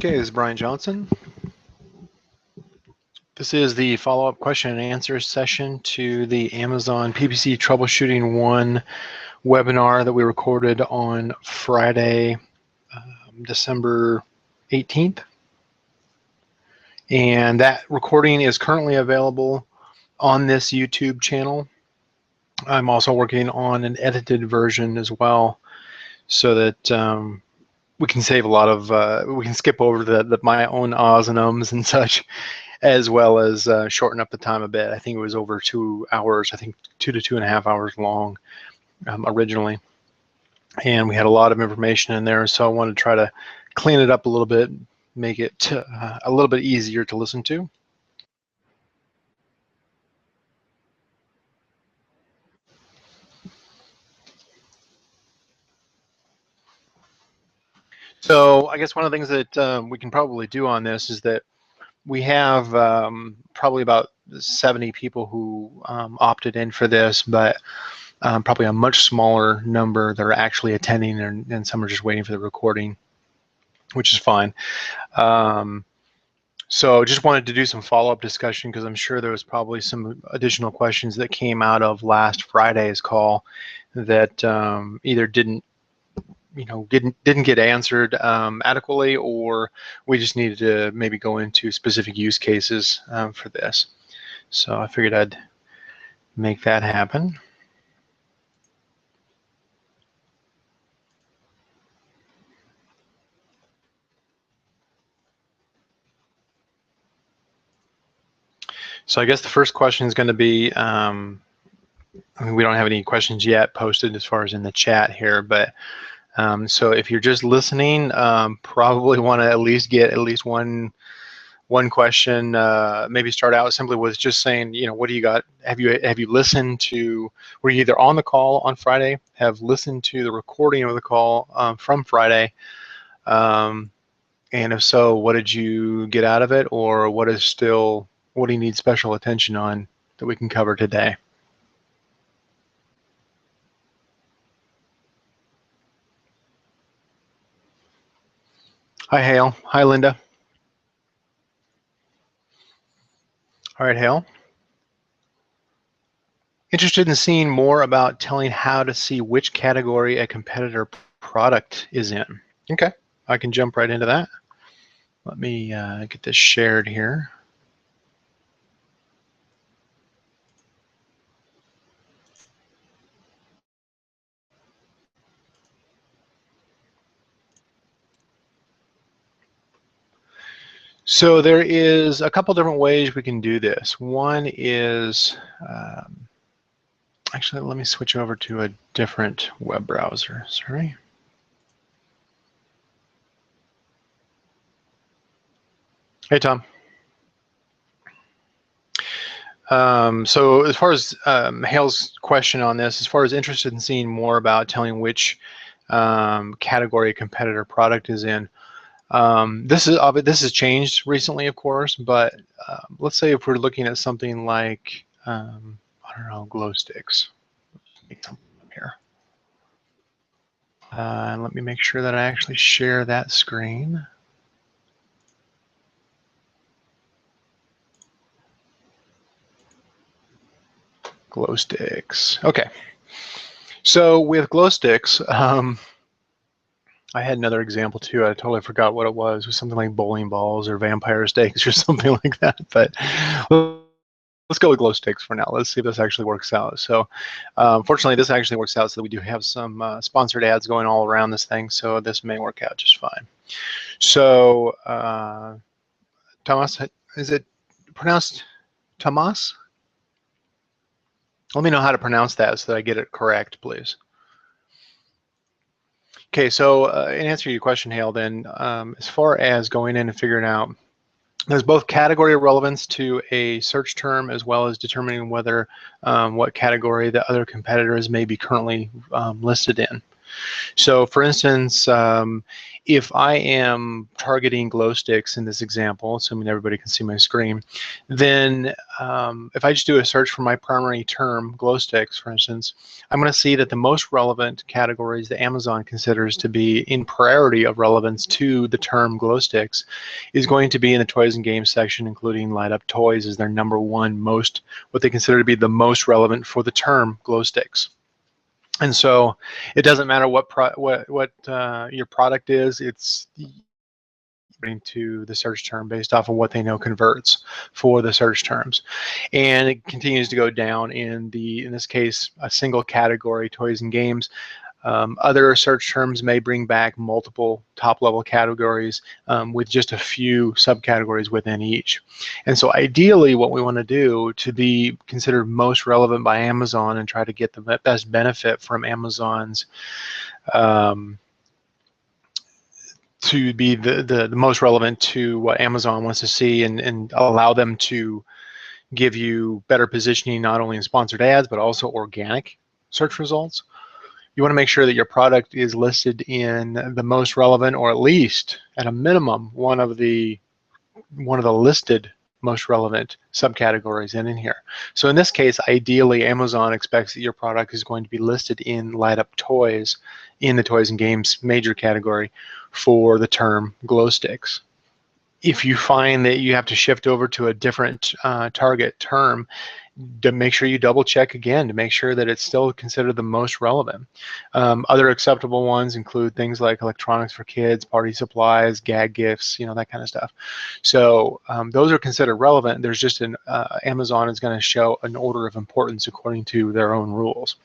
Okay, this is Brian Johnson. This is the follow-up question and answer session to the Amazon PPC Troubleshooting 1 webinar that we recorded on Friday, December 18th. And that recording is currently available on this YouTube channel. I'm also working on an edited version as well, so that we can save a lot of, we can skip over my own ahs and ums and such, as well as shorten up the time a bit. I think it was over 2 hours, I think 2 to 2.5 hours long originally. And we had a lot of information in there, so I wanted to try to clean it up a little bit, make it a little bit easier to listen to. So I guess one of the things that we can probably do on this is that we have probably about 70 people who opted in for this, but probably a much smaller number that are actually attending, and some are just waiting for the recording, which is fine. So just wanted to do some follow-up discussion because I'm sure there was probably some additional questions that came out of last Friday's call that either didn't get answered adequately, or we just needed to maybe go into specific use cases for this. So I figured I'd make that happen. So I guess the first question is going to be, I mean, we don't have any questions yet posted as far as in the chat here, but so if you're just listening, probably want to at least get at least one question. Maybe start out simply with just saying, what do you got? Have you listened to? Were you either on the call on Friday? Have listened to the recording of the call from Friday? And if so, what did you get out of it, or what do you need special attention on that we can cover today? Hi, Hale. Hi, Linda. All right, Hale. Interested in seeing more about telling how to see which category a competitor product is in. Okay, I can jump right into that. Let me get this shared here. So there is a couple different ways we can do this. One is, actually, let me switch over to a different web browser, sorry. Hey, Tom. So as far as Hale's question on this, as far as interested in seeing more about telling which category a competitor product is in, this has changed recently, of course, but let's say if we're looking at something like, I don't know, glow sticks. Make something up here. And let me make sure that I actually share that screen. Glow sticks. Okay. So with glow sticks, I had another example too. I totally forgot what it was. It was something like bowling balls or vampire stakes or something like that. But let's go with glow sticks for now. Let's see if this actually works out. So fortunately, this actually works out so that we do have some sponsored ads going all around this thing. So this may work out just fine. So Thomas, is it pronounced Tomas? Let me know how to pronounce that so that I get it correct, please. Okay, so in answer to your question, Hale, then as far as going in and figuring out, there's both category relevance to a search term as well as determining whether what category the other competitors may be currently listed in. So for instance, if I am targeting glow sticks in this example, assuming everybody can see my screen, then if I just do a search for my primary term, glow sticks, for instance, I'm going to see that the most relevant categories that Amazon considers to be in priority of relevance to the term glow sticks is going to be in the toys and games section, including light up toys as their #1 most, what they consider to be the most relevant for the term glow sticks. And so it doesn't matter what your product is, it's according to the search term based off of what they know converts for the search terms. And it continues to go down in this case, a single category, toys and games. Other search terms may bring back multiple top-level categories with just a few subcategories within each. And so ideally what we want to do to be considered most relevant by Amazon and try to get the best benefit from Amazon's to be the most relevant to what Amazon wants to see and allow them to give you better positioning not only in sponsored ads but also organic search results. You want to make sure that your product is listed in the most relevant, or at least at a minimum one of the listed most relevant subcategories in here. So in this case, ideally Amazon expects that your product is going to be listed in light up toys in the toys and games major category for the term glow sticks. If you find that you have to shift over to a different target term, to make sure you double check again to make sure that it's still considered the most relevant. Other acceptable ones include things like electronics for kids, party supplies, gag gifts, that kind of stuff. So those are considered relevant. There's just Amazon is going to show an order of importance according to their own rules.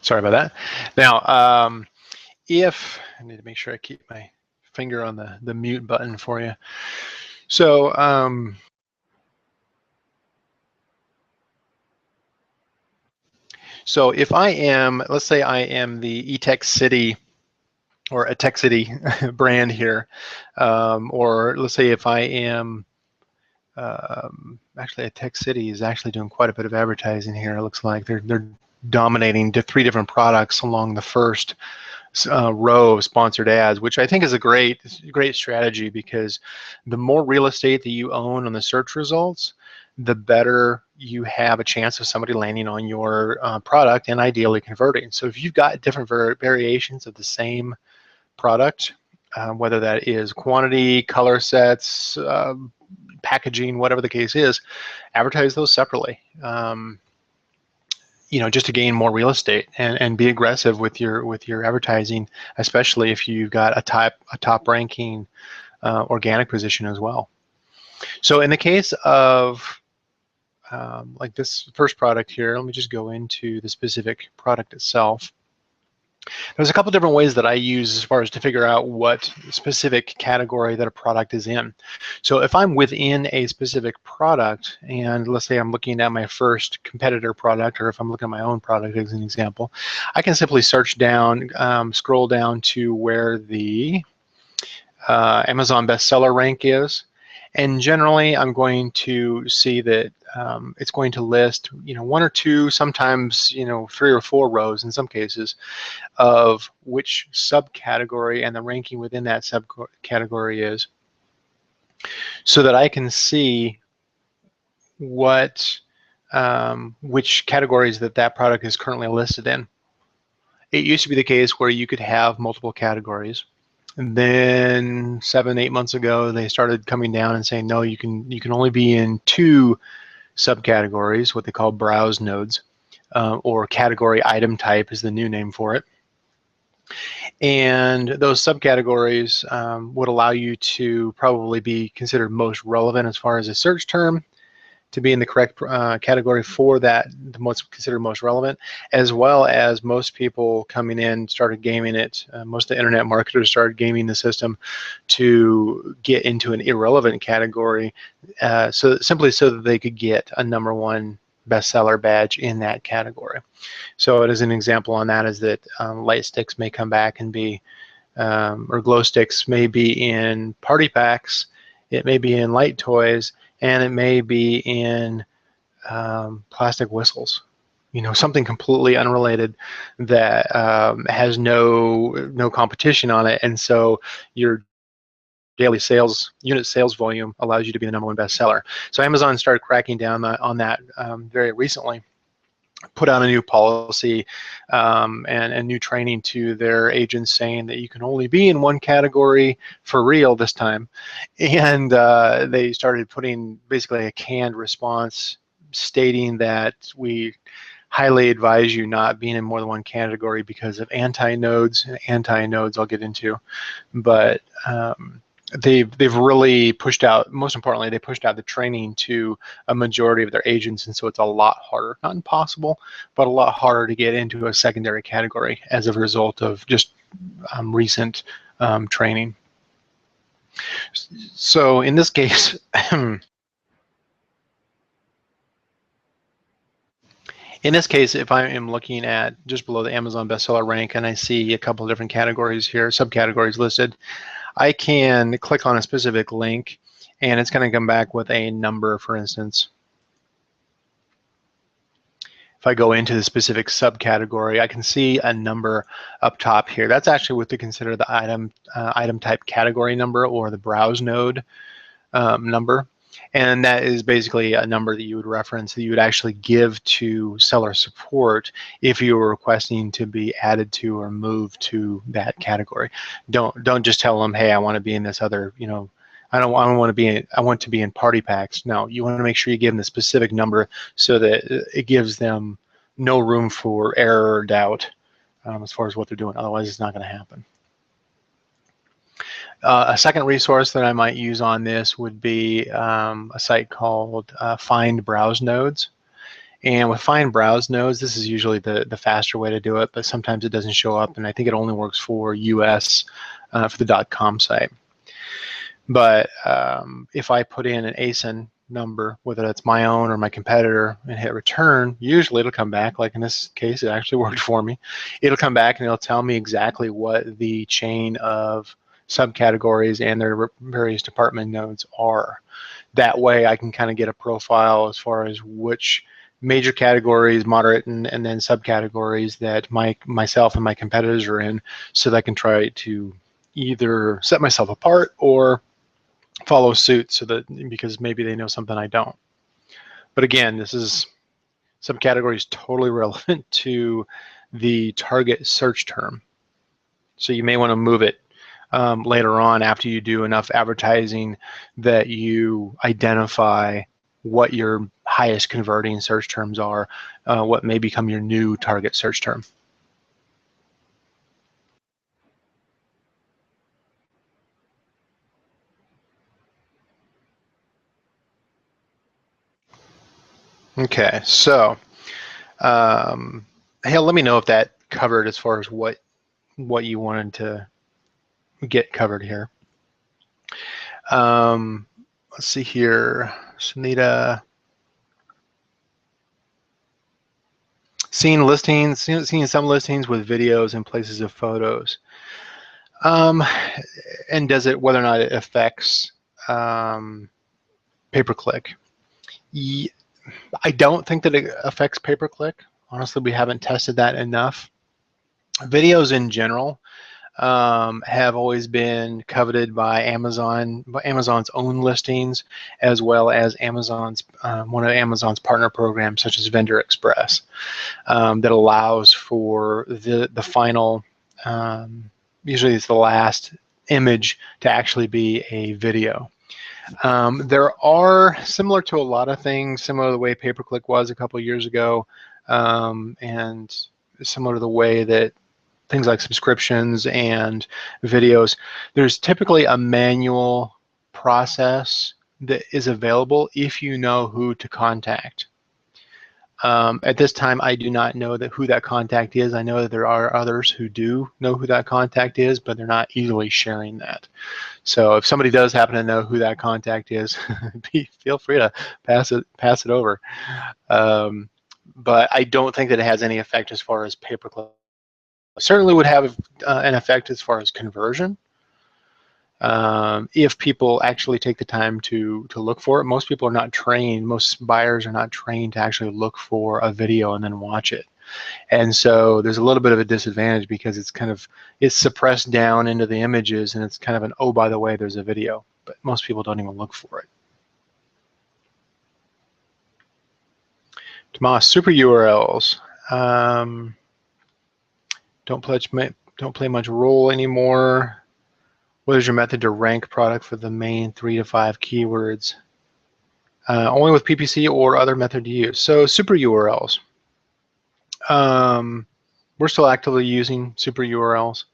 Sorry about that. Now, if I need to make sure I keep my finger on the mute button for you. So so if I am, let's say I am the eTech City or a Tech City brand here, or let's say if I am actually a Tech City is actually doing quite a bit of advertising here. It looks like they're dominating 3 different products along the first row of sponsored ads, which I think is a great strategy, because the more real estate that you own on the search results, the better you have a chance of somebody landing on your product and ideally converting. So if you've got different variations of the same product, whether that is quantity, color sets, packaging, whatever the case is, advertise those separately. Just to gain more real estate and be aggressive with your advertising, especially if you've got a top ranking organic position as well. So in the case of like this first product here, let me just go into the specific product itself. There's a couple different ways that I use as far as to figure out what specific category that a product is in. So if I'm within a specific product, and let's say I'm looking at my first competitor product, or if I'm looking at my own product as an example, I can simply search down, scroll down to where the Amazon bestseller rank is. And generally, I'm going to see that it's going to list, 1 or 2, sometimes, 3 or 4 rows in some cases of which subcategory and the ranking within that subcategory is, so that I can see what which categories that product is currently listed in. It used to be the case where you could have multiple categories. And then 7-8 months ago, they started coming down and saying, no, you can only be in 2 subcategories, what they call browse nodes, or category item type is the new name for it. And those subcategories would allow you to probably be considered most relevant as far as a search term, to be in the correct category for that, considered most relevant, as well as most people coming in started gaming it. Most of the internet marketers started gaming the system to get into an irrelevant category, simply so that they could get a #1 bestseller badge in that category. So as an example on that is that light sticks may come back and be or glow sticks may be in party packs, it may be in light toys, and it may be in plastic whistles. You know, something completely unrelated that has no competition on it, and so your daily sales unit sales volume allows you to be the #1 bestseller. So Amazon started cracking down on that very recently. Put out a new policy and new training to their agents saying that you can only be in one category for real this time, and they started putting basically a canned response stating that we highly advise you not being in more than one category because of anti-nodes. Anti-nodes I'll get into, but they've really pushed out, most importantly, they pushed out the training to a majority of their agents, and so it's a lot harder, not impossible, but a lot harder to get into a secondary category as a result of just recent training. So in this case, in this case, if I am looking at just below the Amazon bestseller rank and I see a couple of different categories here, subcategories listed, I can click on a specific link and it's going to come back with a number, for instance. If I go into the specific subcategory, I can see a number up top here. That's actually what they consider the item type category number, or the browse node number. And that is basically a number that you would reference, that you would actually give to seller support if you were requesting to be added to or moved to that category. Don't just tell them, hey, I want to be in this other, you know, I want to be in party packs. No, you want to make sure you give them the specific number so that it gives them no room for error or doubt as far as what they're doing. Otherwise, it's not going to happen. A second resource that I might use on this would be a site called Find Browse Nodes. And with Find Browse Nodes, this is usually the faster way to do it, but sometimes it doesn't show up, and I think it only works for US for the .com site. But if I put in an ASIN number, whether that's my own or my competitor, and hit return, usually it'll come back, like in this case, it actually worked for me. It'll come back and it'll tell me exactly what the chain of subcategories and their various department nodes are. That way I can kind of get a profile as far as which major categories, moderate, and then subcategories that myself and my competitors are in, so that I can try to either set myself apart or follow suit, so that, because maybe they know something I don't. But again, this is subcategories totally relevant to the target search term. So you may want to move it later on after you do enough advertising that you identify what your highest converting search terms are, what may become your new target search term. Okay, so hey, let me know if that covered as far as what you wanted to get covered here. Let's see here, Sunita. Seeing some listings with videos in places of photos. And does it, whether or not it affects pay-per-click? I don't think that it affects pay-per-click. Honestly, we haven't tested that enough. Videos in general have always been coveted by Amazon's own listings, as well as Amazon's one of Amazon's partner programs, such as Vendor Express, that allows for the final, usually it's the last image, to actually be a video. There are, similar to a lot of things, similar to the way pay-per-click was a couple of years ago, and similar to the way that things like subscriptions and videos, there's typically a manual process that is available if you know who to contact. At this time, I do not know who that contact is. I know that there are others who do know who that contact is, but they're not easily sharing that. So if somebody does happen to know who that contact is, feel free to pass it over. But I don't think that it has any effect as far as pay-per-click Certainly would have an effect as far as conversion. If people actually take the time to look for it. Most people are not trained, most buyers are not trained to actually look for a video and then watch it. And so there's a little bit of a disadvantage because it's suppressed down into the images, and it's kind of an, oh, by the way, there's a video. But most people don't even look for it. Tomas, super URLs. Don't play much role anymore. What is your method to rank product for the main 3 to 5 keywords? Only with PPC or other method to use. So super URLs. We're still actively using super URLs.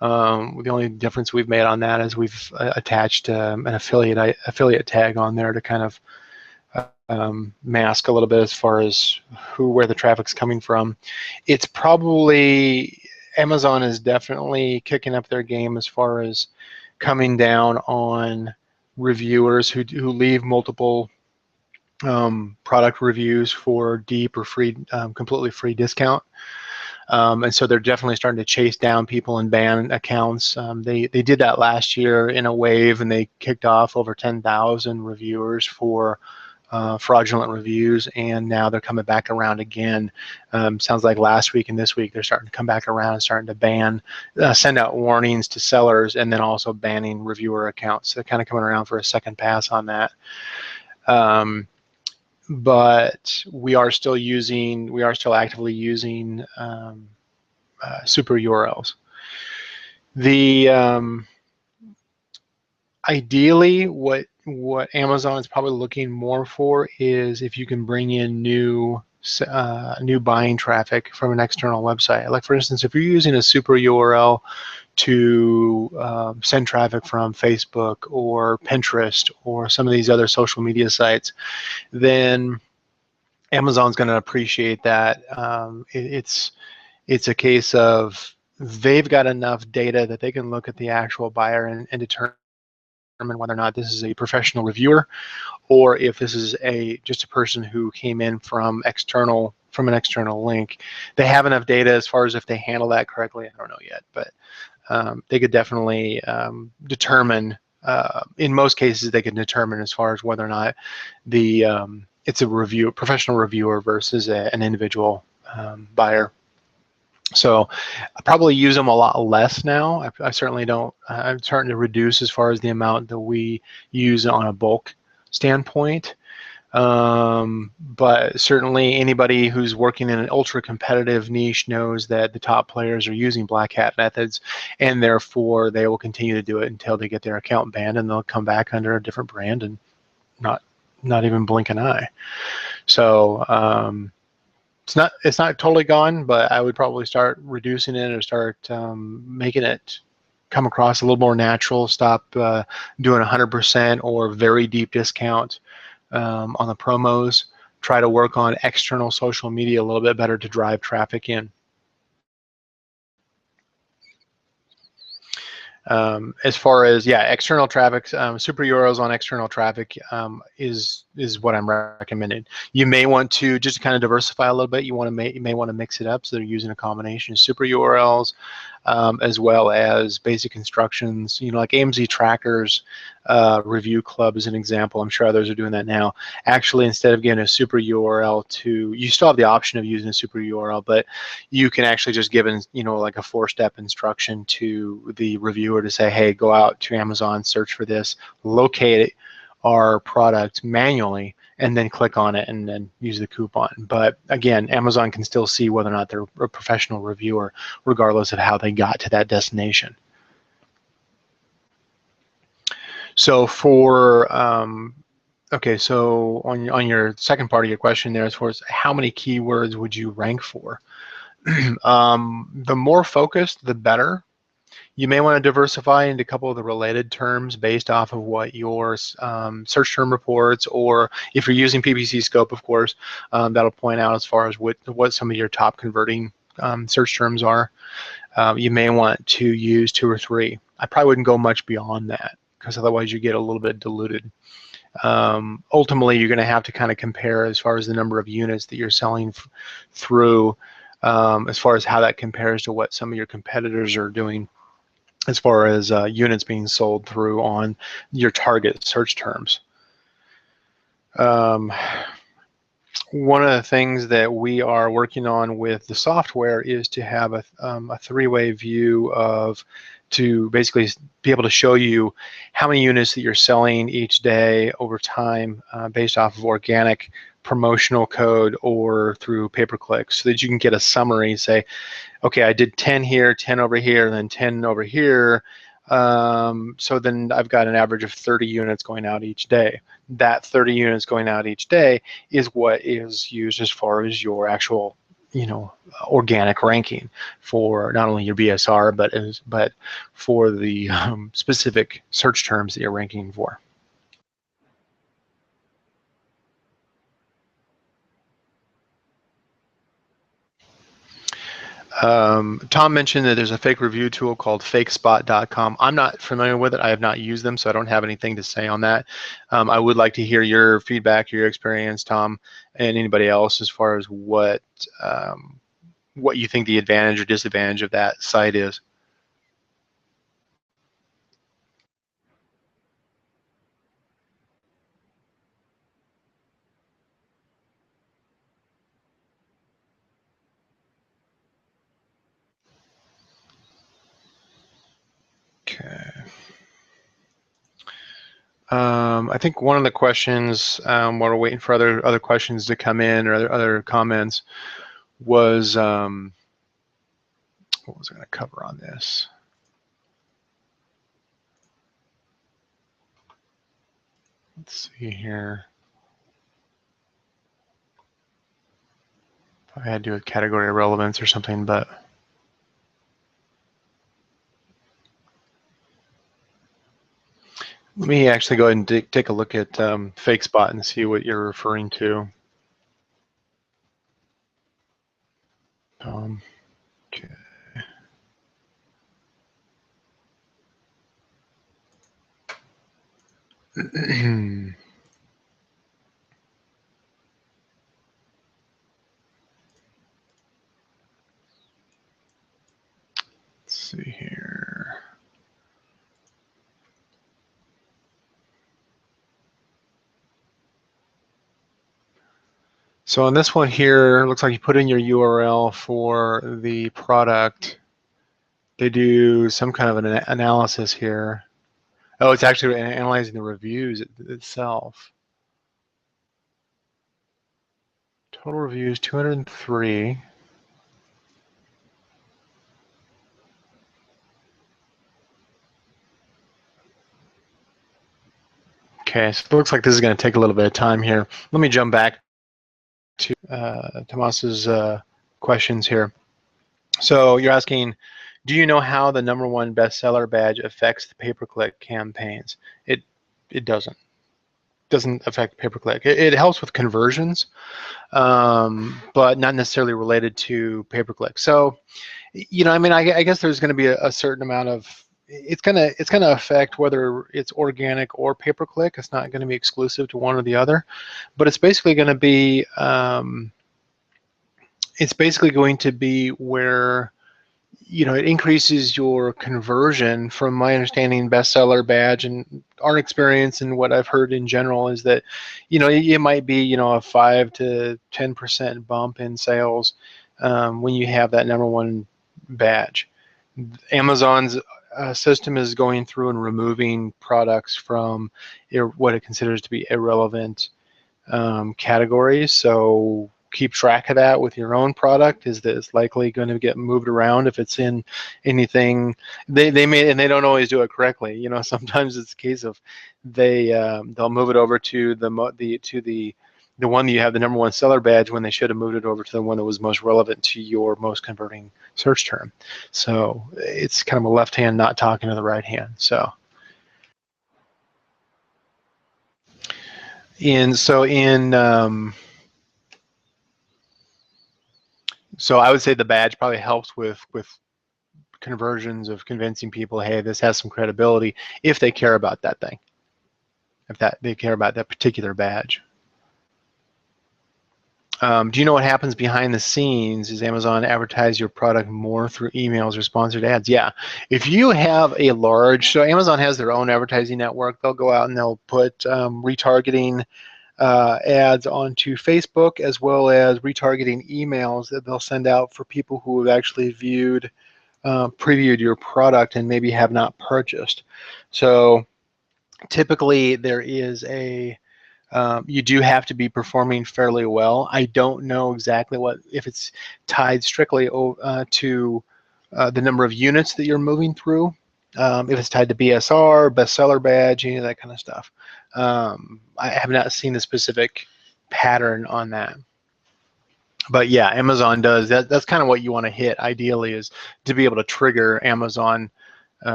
The only difference we've made on that is we've attached an affiliate tag on there to kind of mask a little bit as far as where the traffic's coming from. It's probably, Amazon is definitely kicking up their game as far as coming down on reviewers who leave multiple product reviews for deep or free, completely free discount. And so they're definitely starting to chase down people and ban accounts. They did that last year in a wave, and they kicked off over 10,000 reviewers for fraudulent reviews, and now they're coming back around again. Sounds like last week and this week they're starting to come back around and starting to ban, send out warnings to sellers, and then also banning reviewer accounts. So they're kind of coming around for a second pass on that. But we are still actively using super URLs. Ideally, what Amazon is probably looking more for is if you can bring in new buying traffic from an external website. Like for instance, if you're using a super URL to send traffic from Facebook or Pinterest or some of these other social media sites, then Amazon's going to appreciate that. It's a case of they've got enough data that they can look at the actual buyer and determine whether or not this is a professional reviewer, or if this is just a person who came in from an external link. They have enough data as far as if they handle that correctly. I don't know yet, but they could definitely determine. In most cases, they can determine as far as whether or not it's a professional reviewer versus an individual buyer. So I probably use them a lot less now. I certainly don't. I'm starting to reduce as far as the amount that we use on a bulk standpoint. But certainly anybody who's working in an ultra competitive niche knows that the top players are using black hat methods, and therefore they will continue to do it until they get their account banned, and they'll come back under a different brand and not even blink an eye. So it's not totally gone, but I would probably start reducing it or start making it come across a little more natural. Stop doing 100% or very deep discount on the promos. Try to work on external social media a little bit better to drive traffic in. As far as external traffic, super URLs on external traffic is what I'm recommending. You may want to just kind of diversify a little bit. You may want to mix it up, so they're using a combination of super URLs as well as basic instructions. Like AMZ Trackers Review Club is an example. I'm sure others are doing that now. Actually, instead of getting a super URL you still have the option of using a super URL, but you can actually just give like a 4-step instruction to the reviewer to say, hey, go out to Amazon, search for this, locate our product manually, and then click on it and then use the coupon. But again, Amazon can still see whether or not they're a professional reviewer regardless of how they got to that destination. So so on your second part of your question there, as far as how many keywords would you rank for? The more focused, the better. You may want to diversify into a couple of the related terms based off of what your search term reports, or if you're using PPC Scope, of course, that'll point out as far as what some of your top converting search terms are. You may want to use 2 or 3. I probably wouldn't go much beyond that, because otherwise you get a little bit diluted. Ultimately, you're going to have to kind of compare as far as the number of units that you're selling through as far as how that compares to what some of your competitors are doing as far as units being sold through on your target search terms. One of the things that we are working on with the software is to have a three-way view to basically be able to show you how many units that you're selling each day over time based off of organic promotional code or through pay-per-click, so that you can get a summary, say, okay, I did 10 here, 10 over here, and then 10 over here. So then I've got an average of 30 units going out each day. That 30 units going out each day is what is used as far as your actual, organic ranking for not only your BSR, but for the specific search terms that you're ranking for. Tom mentioned that there's a fake review tool called fakespot.com. I'm not familiar with it. I have not used them, so I don't have anything to say on that. I would like to hear your feedback, your experience, Tom, and anybody else as far as what you think the advantage or disadvantage of that site is. Okay. I think one of the questions, while we're waiting for other questions to come in or other comments, was what was I going to cover on this? Let's see here. I had to do a category of relevance or something, but let me actually go ahead and take a look at FakeSpot and see what you're referring to. Okay. Let's see here. So on this one here, it looks like you put in your URL for the product. They do some kind of an analysis here. Oh, it's actually analyzing the reviews itself. Total reviews, 203. Okay, so it looks like this is going to take a little bit of time here. Let me jump back to Tomas's questions here. So you're asking, do you know how the #1 bestseller badge affects the pay-per-click campaigns? It doesn't. Doesn't affect pay-per-click. It helps with conversions, but not necessarily related to pay-per-click. So, I mean, I guess there's going to be a certain amount of it's gonna affect whether it's organic or pay-per-click. It's not going to be exclusive to one or the other, but it's basically going to be where it increases your conversion. From my understanding, bestseller badge and our experience and what I've heard in general is that it might be a 5 to 10% bump in sales when you have that #1 badge. Amazon's system is going through and removing products from what it considers to be irrelevant categories. So keep track of that with your own product. Is that it's likely going to get moved around if it's in anything they may, and they don't always do it correctly. Sometimes it's a case of they'll move it over to the one that you have the #1 seller badge when they should have moved it over to the one that was most relevant to your most converting search term. So it's kind of a left hand not talking to the right hand. So so I would say the badge probably helps with conversions, of convincing people, hey, this has some credibility, if they care about that thing, if they care about that particular badge. Do you know what happens behind the scenes? Is Amazon advertise your product more through emails or sponsored ads? Yeah. If you have a large, so Amazon has their own advertising network. They'll go out and they'll put retargeting ads onto Facebook, as well as retargeting emails that they'll send out for people who have actually previewed your product and maybe have not purchased. So typically there is you do have to be performing fairly well. I don't know exactly if it's tied strictly to the number of units that you're moving through. If it's tied to BSR, bestseller badge, any of that kind of stuff. I have not seen the specific pattern on that. But yeah, Amazon does. That's kind of what you want to hit ideally, is to be able to trigger Amazon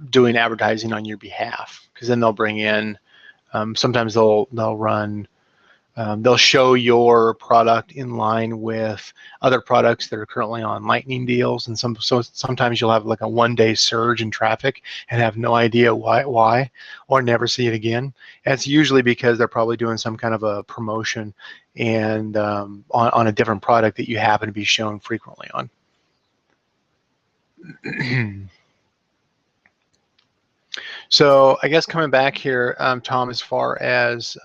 doing advertising on your behalf, because then they'll bring in, sometimes they'll run, they'll show your product in line with other products that are currently on lightning deals, and so sometimes you'll have like a one-day surge in traffic and have no idea why, or never see it again. And it's usually because they're probably doing some kind of a promotion and on a different product that you happen to be shown frequently on. So I guess coming back here, Tom, as far as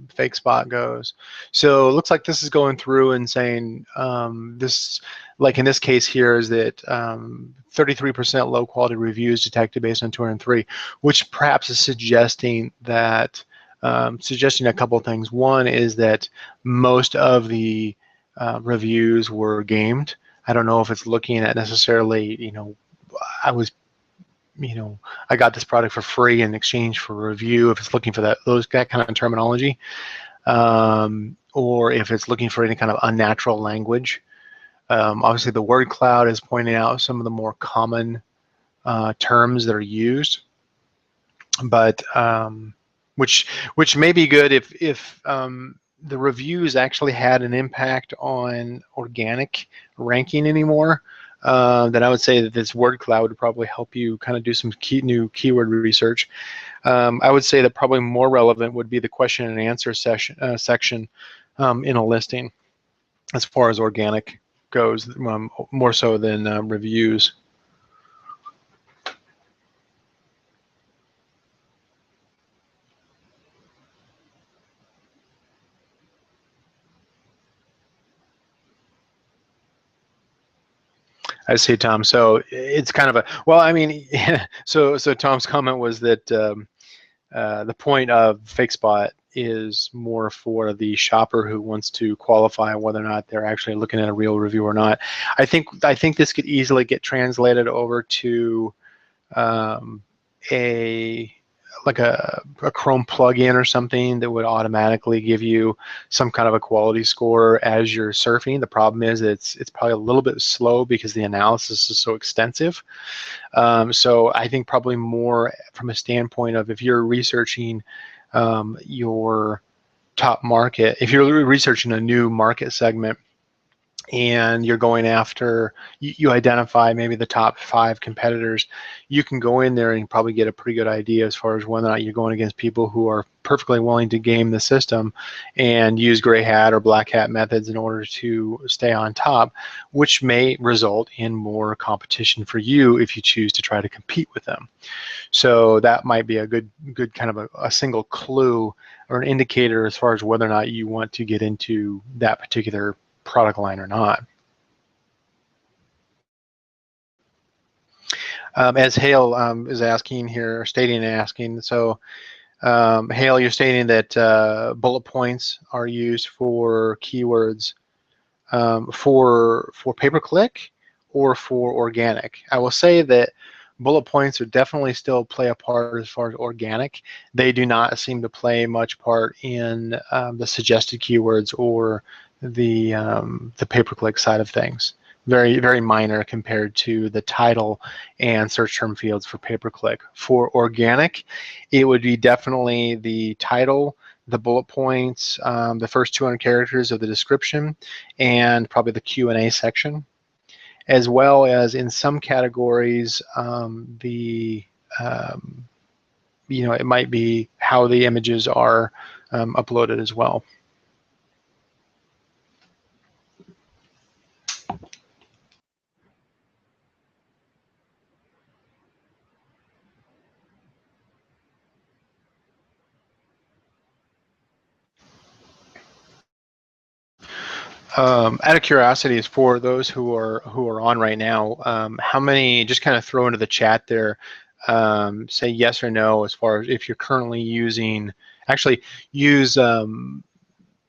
fake spot goes, so it looks like this is going through and saying this, like in this case here, is that 33% low quality reviews detected based on 203, which perhaps is suggesting that suggesting a couple of things. One is that most of the reviews were gamed. I don't know if it's looking at necessarily, I got this product for free in exchange for review, if it's looking for that kind of terminology, or if it's looking for any kind of unnatural language. Obviously, the word cloud is pointing out some of the more common terms that are used, but which may be good if the reviews actually had an impact on organic ranking anymore. Then I would say that this word cloud would probably help you kind of do some new keyword research. I would say that probably more relevant would be the question and answer section in a listing, as far as organic goes, more so than reviews. I see, Tom. So it's kind of a, well, I mean, so Tom's comment was that the point of fake spot is more for the shopper who wants to qualify whether or not they're actually looking at a real review or not. I think this could easily get translated over to a Chrome plugin or something that would automatically give you some kind of a quality score as you're surfing. The problem is it's probably a little bit slow because the analysis is so extensive. So I think probably more from a standpoint of, if you're researching your top market, if you're researching a new market segment, and you're going after, you identify maybe the top 5 competitors, you can go in there and probably get a pretty good idea as far as whether or not you're going against people who are perfectly willing to game the system and use gray hat or black hat methods in order to stay on top, which may result in more competition for you if you choose to try to compete with them. So that might be a good kind of a single clue or an indicator as far as whether or not you want to get into that particular product line or not. As Hale is asking here, asking, so Hale, you're stating that bullet points are used for keywords for pay-per-click or for organic. I will say that bullet points are definitely still play a part as far as organic. They do not seem to play much part in the suggested keywords or the pay-per-click side of things. Very, very minor compared to the title and search term fields for pay-per-click. For organic, it would be definitely the title, the bullet points, the first 200 characters of the description, and probably the Q&A section, as well as in some categories it might be how the images are uploaded as well. Out of curiosity, is for those who are on right now, how many, just kind of throw into the chat there, say yes or no as far as if you're currently using, actually use,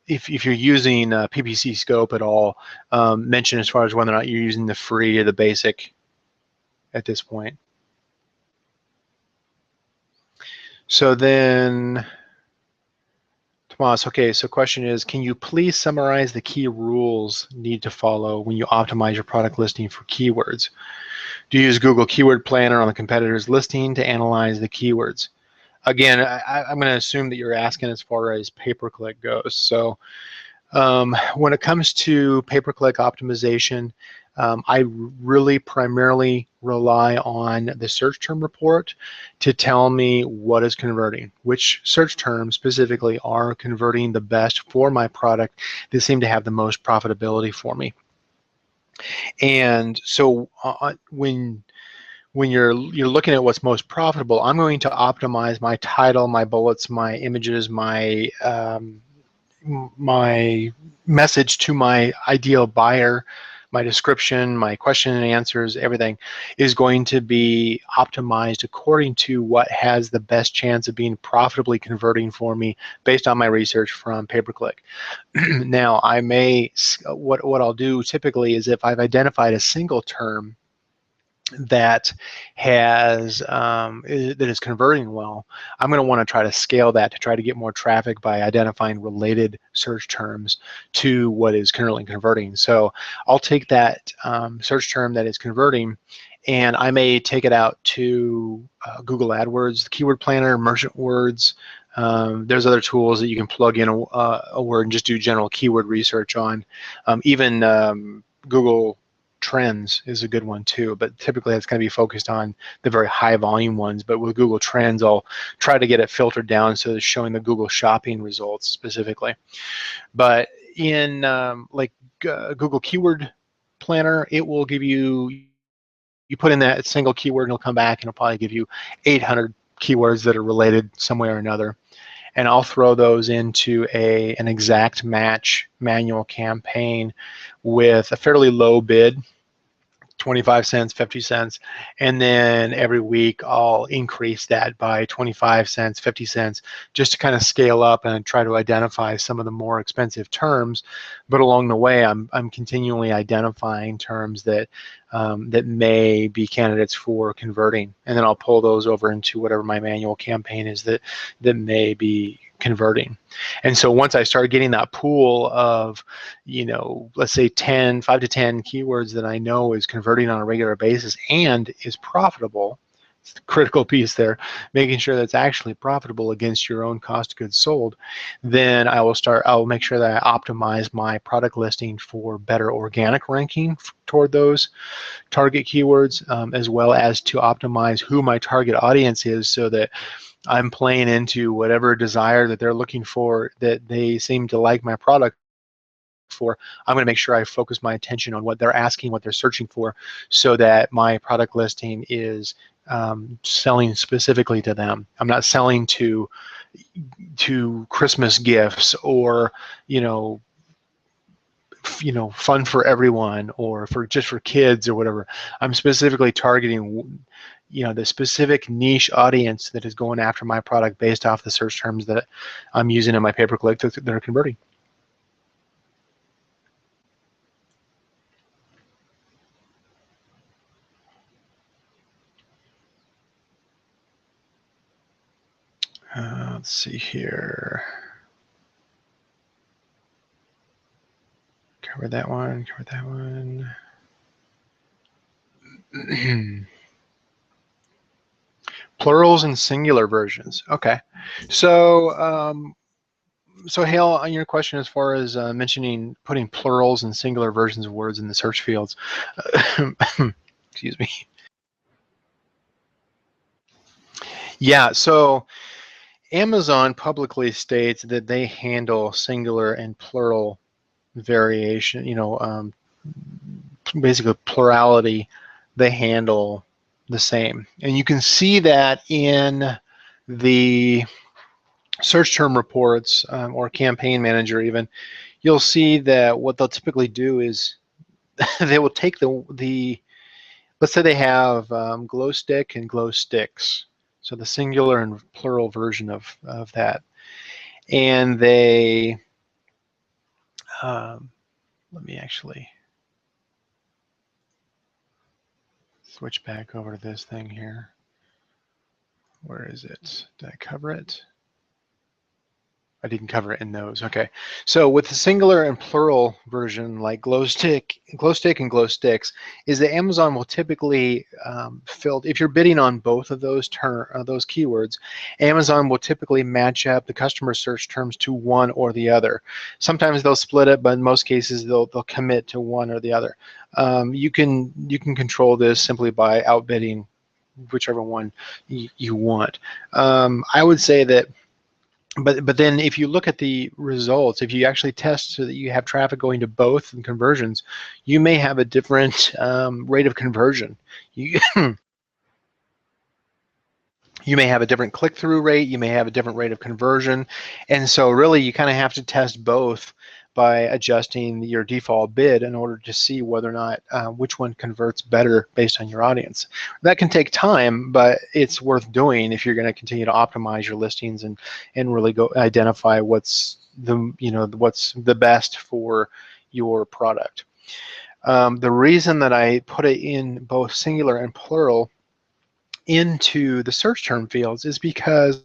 if you're using PPC Scope at all, mention as far as whether or not you're using the free or the basic at this point. So then, Tomas, okay, so question is, can you please summarize the key rules need to follow when you optimize your product listing for keywords? Do you use Google Keyword Planner on the competitor's listing to analyze the keywords? Again, I'm going to assume that you're asking as far as pay-per-click goes. So when it comes to pay-per-click optimization, I really primarily rely on the search term report to tell me what is converting, which search terms specifically are converting the best for my product that seem to have the most profitability for me. And so when you're looking at what's most profitable, I'm going to optimize my title, my bullets, my images, my message to my ideal buyer, my description, my question and answers, everything is going to be optimized according to what has the best chance of being profitably converting for me based on my research from pay-per-click. Now, I may, what I'll do typically is if I've identified a single term that has that is converting well, I'm going to want to try to scale that to try to get more traffic by identifying related search terms to what is currently converting. So I'll take that search term that is converting, and I may take it out to Google AdWords, Keyword Planner, Merchant Words. There's other tools that you can plug in a word and just do general keyword research on. Even Google Trends is a good one too, but typically it's going to be focused on the very high volume ones. But with Google Trends, I'll try to get it filtered down so it's showing the Google Shopping results specifically. But in Google Keyword Planner, it will give you put in that single keyword and it'll come back and it'll probably give you 800 keywords that are related some way or another. And I'll throw those into an exact match manual campaign with a fairly low bid, 25 cents, 50 cents, and then every week I'll increase that by 25 cents, 50 cents, just to kind of scale up and try to identify some of the more expensive terms. But along the way, I'm continually identifying terms that that may be candidates for converting, and then I'll pull those over into whatever my manual campaign is that may be converting. And so once I start getting that pool of, let's say 5 to 10 keywords that I know is converting on a regular basis and is profitable, it's the critical piece there, making sure that's actually profitable against your own cost of goods sold, then I'll make sure that I optimize my product listing for better organic ranking toward those target keywords, as well as to optimize who my target audience is so that I'm playing into whatever desire that they're looking for, that they seem to like my product for. I'm going to make sure I focus my attention on what they're asking, what they're searching for, so that my product listing is selling specifically to them. I'm not selling to Christmas gifts or fun for everyone or just for kids or whatever. I'm specifically targeting the specific niche audience that is going after my product based off the search terms that I'm using in my pay-per-click that are converting. Let's see here. Cover that one, cover that one. Plurals and singular versions. Okay. So so Hale, on your question as far as mentioning putting plurals and singular versions of words in the search fields, excuse me. Yeah, so Amazon publicly states that they handle singular and plural variation, basically plurality, they handle the same. And you can see that in the search term reports or campaign manager even. you'll see that what they'll typically do is they will take the let's say they have glow stick and glow sticks, so the singular and plural version of that, and they let me actually switch back over to this thing here. Where is it? Did I cover it? I didn't cover it in those. Okay. So with the singular and plural version, like glow stick and glow sticks, is that Amazon will typically if you're bidding on both of those those keywords, Amazon will typically match up the customer search terms to one or the other. Sometimes they'll split it, but in most cases they'll commit to one or the other. You can control this simply by outbidding whichever one you want. I would say that. But then if you look at the results, if you actually test so that you have traffic going to both and conversions, you may have a different rate of conversion. You, you may have a different click-through rate, you may have a different rate of conversion, and so really you kind of have to test both by adjusting your default bid in order to see whether or not which one converts better based on your audience. That can take time, but it's worth doing if you're going to continue to optimize your listings and really go identify what's the best for your product. The reason that I put it in both singular and plural into the search term fields is because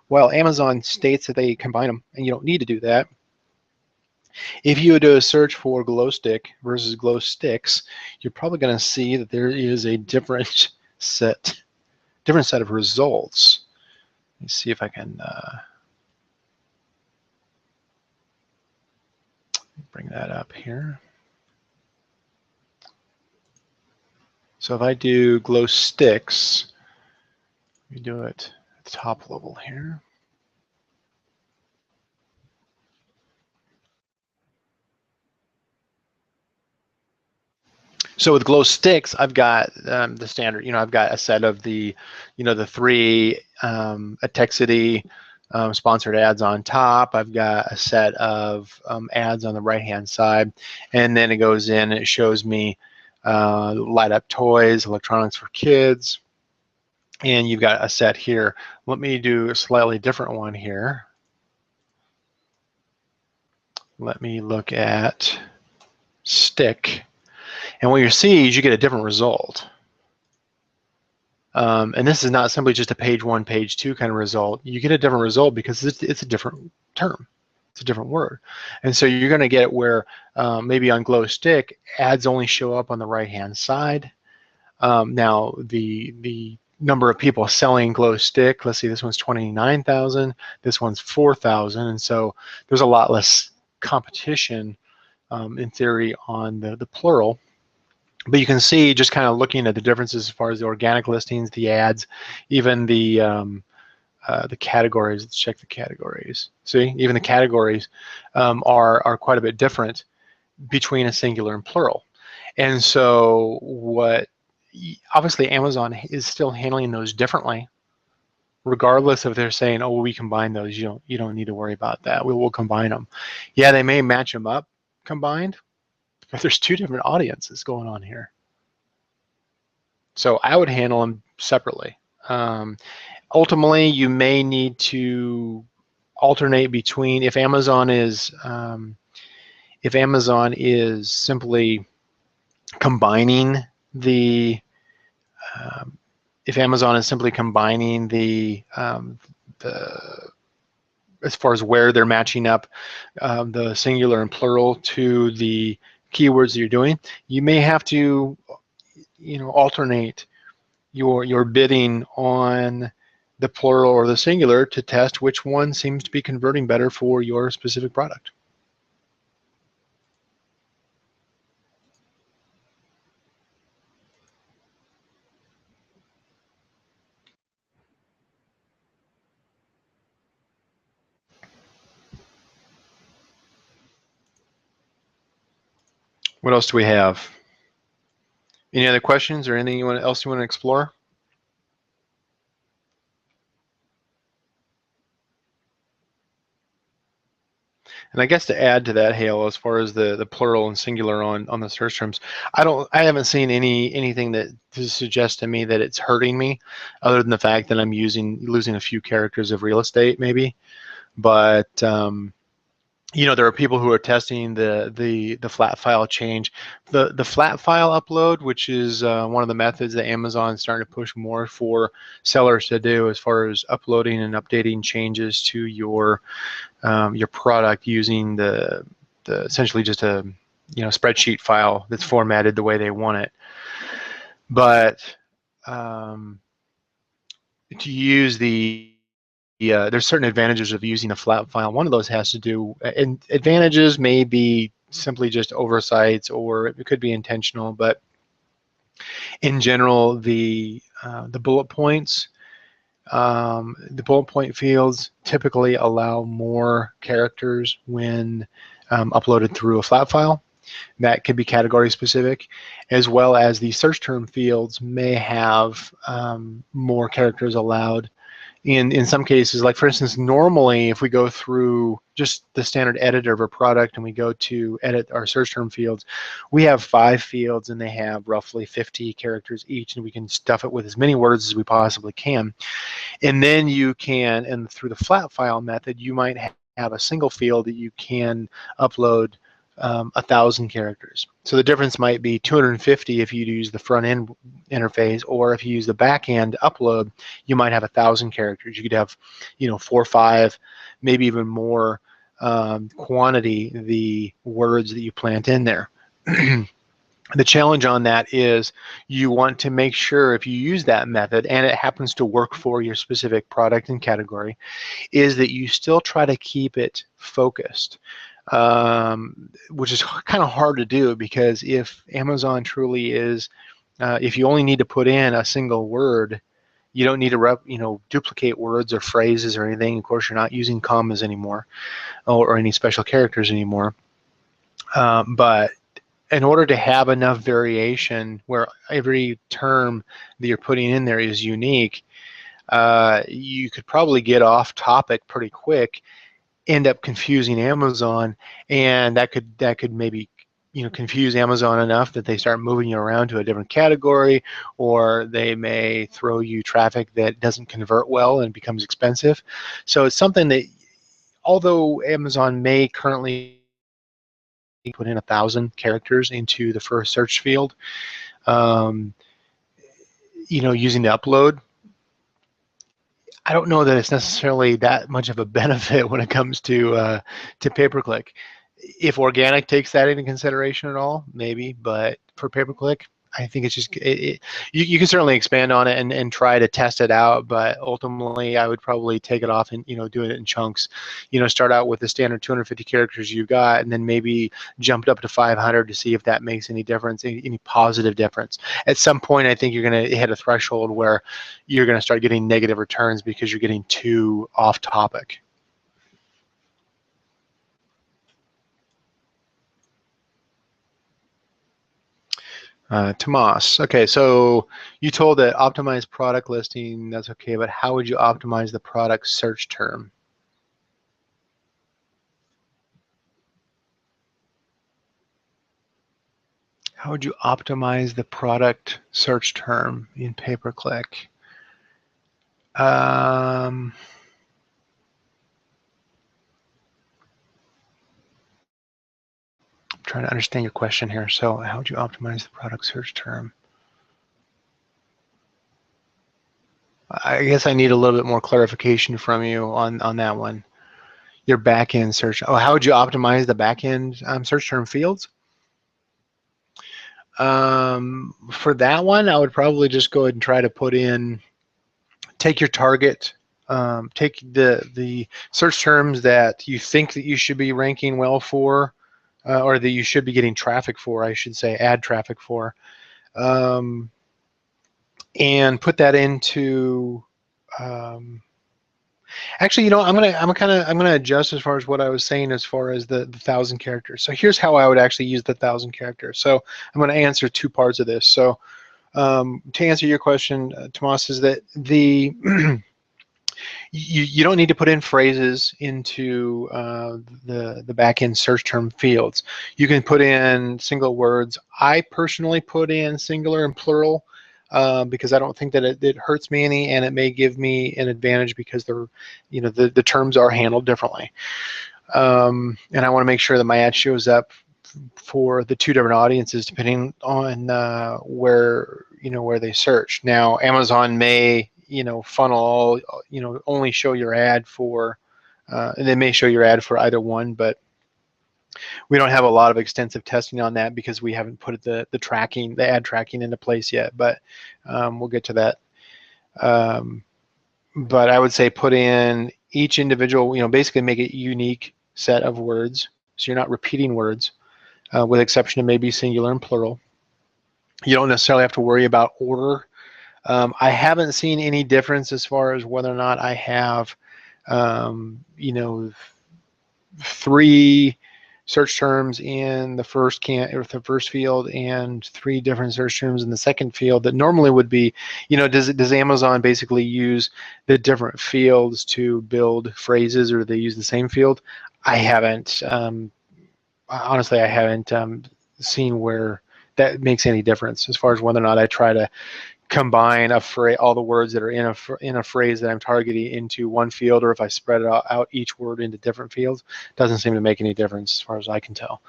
while Amazon states that they combine them, and you don't need to do that, if you do a search for glow stick versus glow sticks, you're probably going to see that there is a different set of results. Let me see if I can bring that up here. So if I do glow sticks, we do it at the top level here. So with glow sticks, I've got the standard. I've got a set of the, the three Atexity sponsored ads on top. I've got a set of ads on the right-hand side, and then it goes in and it shows me light up toys, electronics for kids, and you've got a set here. Let me do a slightly different one here. Let me look at stick. And what you see is you get a different result. And this is not simply just a page 1, page 2 kind of result. You get a different result because it's a different term. It's a different word. And so you're going to get where maybe on glow stick, ads only show up on the right-hand side. Now, the number of people selling glow stick, let's see, this one's 29,000, this one's 4,000. And so there's a lot less competition in theory on the plural. But you can see, just kind of looking at the differences as far as the organic listings, the ads, even the categories. Let's check the categories. See, even the categories are quite a bit different between a singular and plural. And so obviously Amazon is still handling those differently, regardless if they're saying, oh, we combine those. You don't need to worry about that. We will combine them. Yeah, they may match them up combined, but there's two different audiences going on here. So I would handle them separately. Ultimately, you may need to alternate between, if Amazon is simply combining the as far as where they're matching up the singular and plural to the keywords that you're doing, you may have to alternate your bidding on the plural or the singular to test which one seems to be converting better for your specific product. What else do we have? Any other questions or anything else you want to explore? And I guess to add to that, Hale, as far as the plural and singular on the search terms, I haven't seen anything that to suggest to me that it's hurting me, other than the fact that I'm losing a few characters of real estate maybe. But you know, there are people who are testing the flat file change, the flat file upload, which is one of the methods that Amazon is starting to push more for sellers to do as far as uploading and updating changes to your product using the essentially just a spreadsheet file that's formatted the way they want it. But to use there's certain advantages of using a flat file. One of those has to do, and advantages may be simply just oversights, or it could be intentional, but in general, the bullet points, the bullet point fields typically allow more characters when uploaded through a flat file. That could be category specific, as well as the search term fields may have more characters allowed. In some cases, like for instance, normally if we go through just the standard editor of a product and we go to edit our search term fields, we have 5 fields and they have roughly 50 characters each, and we can stuff it with as many words as we possibly can. And then you can, and through the flat file method, you might have a single field that you can upload 1,000 characters. So the difference might be 250 if you use the front end interface, or if you use the back end upload, you might have 1,000 characters. You could have, 4 or 5, maybe even more quantity the words that you plant in there. The challenge on that is you want to make sure, if you use that method and it happens to work for your specific product and category, is that you still try to keep it focused. Which is kind of hard to do, because if Amazon truly is, if you only need to put in a single word, you don't need to duplicate words or phrases or anything. Of course, you're not using commas anymore, or any special characters anymore. But in order to have enough variation where every term that you're putting in there is unique, you could probably get off topic pretty quick, end up confusing Amazon, and that could maybe confuse Amazon enough that they start moving you around to a different category, or they may throw you traffic that doesn't convert well and becomes expensive. So it's something that, although Amazon may currently put in 1,000 characters into the first search field, using the upload, I don't know that it's necessarily that much of a benefit when it comes to pay-per-click. If organic takes that into consideration at all, maybe, but for pay-per-click, I think it's just, you can certainly expand on it and try to test it out, but ultimately I would probably take it off and do it in chunks. Start out with the standard 250 characters you got, and then maybe jump it up to 500 to see if that makes any difference, any positive difference. At some point, I think you're going to hit a threshold where you're going to start getting negative returns because you're getting too off topic. Tomas, okay, so you told that optimize product listing, that's okay, but how would you optimize the product search term? How would you optimize the product search term in pay-per-click? I'm trying to understand your question here. So how would you optimize the product search term? I guess I need a little bit more clarification from you on that one. Your back-end search. Oh, how would you optimize the back-end search term fields? For that one, I would probably just go ahead and try to put in, take your target, take the search terms that you think that you should be ranking well for, or that you should be getting traffic for, I should say, add traffic for, and put that into. Actually, I'm gonna adjust as far as what I was saying as far as the 1,000 characters. So here's how I would actually use the 1,000 characters. So I'm going to answer 2 parts of this. So to answer your question, Tomas, is that You don't need to put in phrases into the back-end search term fields. You can put in single words. I personally put in singular and plural because I don't think that it hurts me any, and it may give me an advantage because the terms are handled differently. And I want to make sure that my ad shows up for the two different audiences depending on where they search. Now, Amazon may funnel only show your ad for and they may show your ad for either one, but we don't have a lot of extensive testing on that because we haven't put the ad tracking into place yet, but we'll get to that. But I would say put in each individual, basically make a unique set of words so you're not repeating words, with exception of maybe singular and plural. You don't necessarily have to worry about order. I haven't seen any difference as far as whether or not I have, 3 search terms in the first field and 3 different search terms in the second field that normally would be, does Amazon basically use the different fields to build phrases, or do they use the same field? I haven't, honestly, I haven't seen where that makes any difference as far as whether or not I try to combine all the words that are in a phrase that I'm targeting into one field, or if I spread it out each word into different fields. Doesn't seem to make any difference as far as I can tell.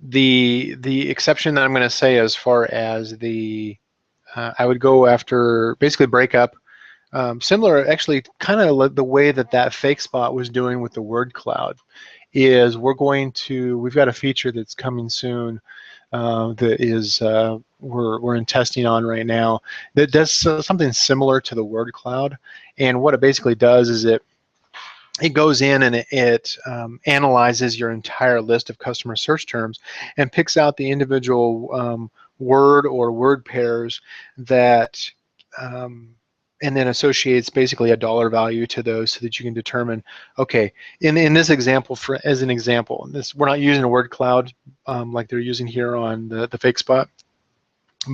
The exception that I'm going to say as far as I would go after basically breakup, similar, actually, kind of the way that fake spot was doing with the word cloud, is we've got a feature that's coming soon that is we're in testing on right now that does something similar to the word cloud. And what it basically does is it goes in and it analyzes your entire list of customer search terms and picks out the individual word or word pairs that and then associates basically a dollar value to those so that you can determine, okay, in this example, as an example, we're not using a word cloud like they're using here on the fake spot,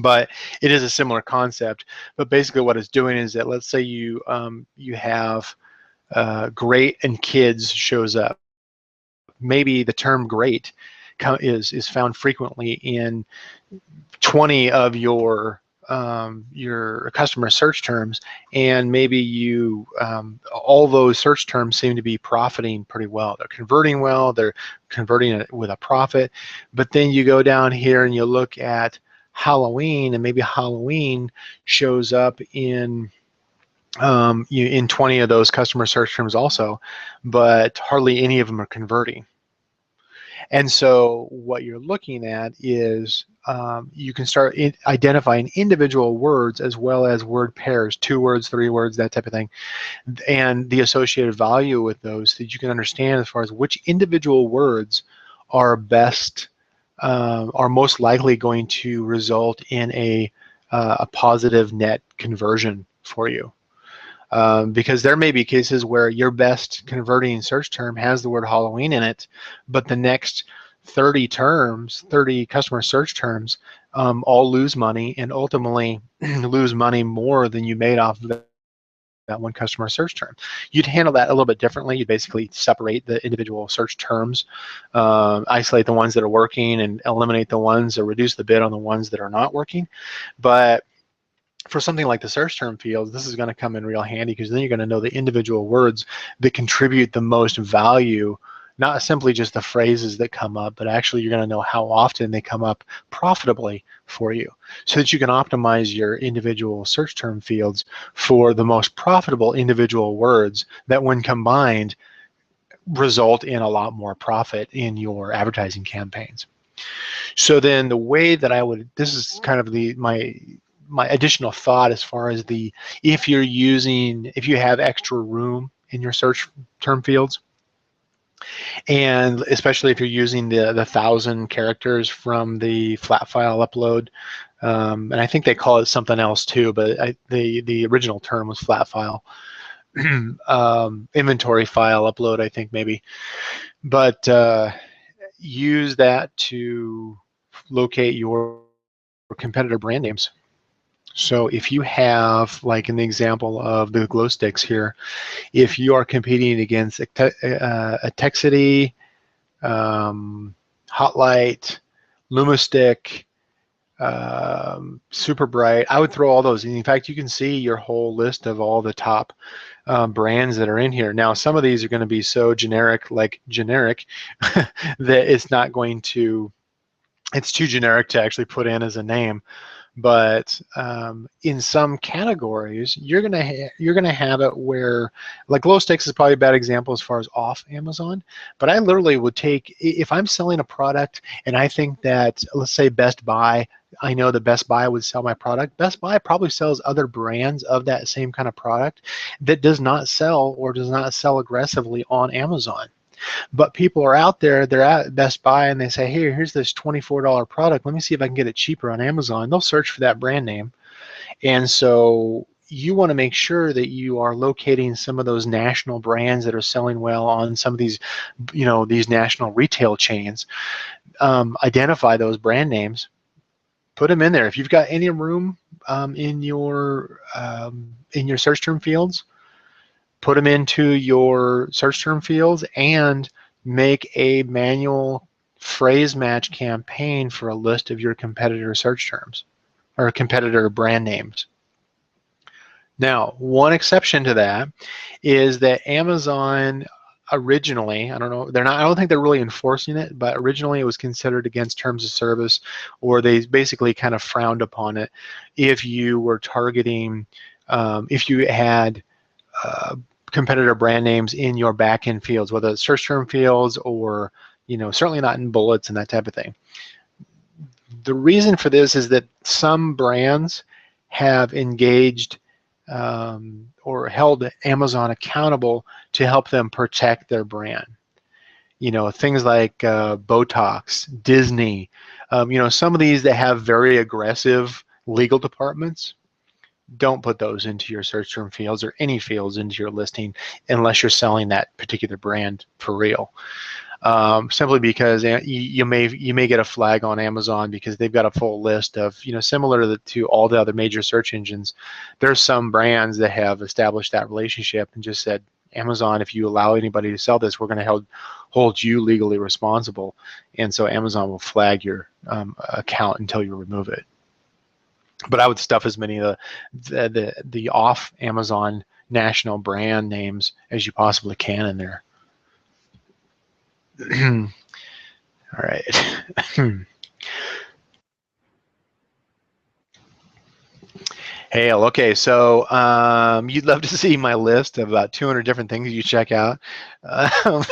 but it is a similar concept. But basically what it's doing is that, let's say you have great and kids shows up. Maybe the term great is found frequently in 20 of your customer search terms, and maybe all those search terms seem to be profiting pretty well. They're converting well, they're converting it with a profit. But then you go down here and you look at Halloween, and maybe Halloween shows up in 20 of those customer search terms also, but hardly any of them are converting. And so what you're looking at is you can start identifying individual words as well as word pairs, 2 words, 3 words, that type of thing, and the associated value with those, so that you can understand as far as which individual words are most likely going to result in a positive net conversion for you. Because there may be cases where your best converting search term has the word Halloween in it, but the next 30 customer search terms, all lose money, and ultimately lose money more than you made off of that one customer search term. You'd handle that a little bit differently. You'd basically separate the individual search terms, isolate the ones that are working, and eliminate the ones, or reduce the bid on the ones that are not working. But for something like the search term fields, this is going to come in real handy, because then you're going to know the individual words that contribute the most value, not simply just the phrases that come up, but actually you're going to know how often they come up profitably for you, so that you can optimize your individual search term fields for the most profitable individual words that, when combined, result in a lot more profit in your advertising campaigns. So then the way that this is kind of my additional thought as far as if you have extra room in your search term fields, and especially if you're using the 1,000 characters from the flat file upload, and I think they call it something else too, but the original term was flat file, inventory file upload, I think, maybe, but use that to locate your competitor brand names. So if you have, like in the example of the glow sticks here, if you are competing against a Texity, Hotlight, Lumistick, Super Bright, I would throw all those. And in fact, you can see your whole list of all the top brands that are in here. Now, some of these are going to be so generic, like generic, that it's not going to, it's too generic to actually put in as a name. But in some categories, you're gonna have it where, like glow sticks is probably a bad example as far as off Amazon. But I literally would take, if I'm selling a product and I think that, let's say Best Buy, I know that Best Buy would sell my product. Best Buy probably sells other brands of that same kind of product that does not sell or does not sell aggressively on Amazon. But people are out there, they're at Best Buy and they say, hey, here's this $24 product. Let me see if I can get it cheaper on Amazon. They'll search for that brand name. And so you want to make sure that you are locating some of those national brands that are selling well on some of these, these national retail chains. Identify those brand names, put them in there. If you've got any room in your search term fields, put them into your search term fields and make a manual phrase match campaign for a list of your competitor search terms or competitor brand names. Now, one exception to that is that Amazon originally, I don't think they're really enforcing it, but originally it was considered against terms of service, or they basically kind of frowned upon it if you were targeting, if you had competitor brand names in your backend fields, whether it's search term fields or, certainly not in bullets and that type of thing. The reason for this is that some brands have engaged or held Amazon accountable to help them protect their brand. Things like Botox, Disney, some of these that have very aggressive legal departments. Don't put those into your search term fields or any fields into your listing unless you're selling that particular brand for real. Simply because you may get a flag on Amazon because they've got a full list of, similar to all the other major search engines. There's some brands that have established that relationship and just said, Amazon, if you allow anybody to sell this, we're going to hold you legally responsible. And so Amazon will flag your account until you remove it. But I would stuff as many of the off Amazon national brand names as you possibly can in there. All right. Hale, okay, so you'd love to see my list of about 200 different things you check out. I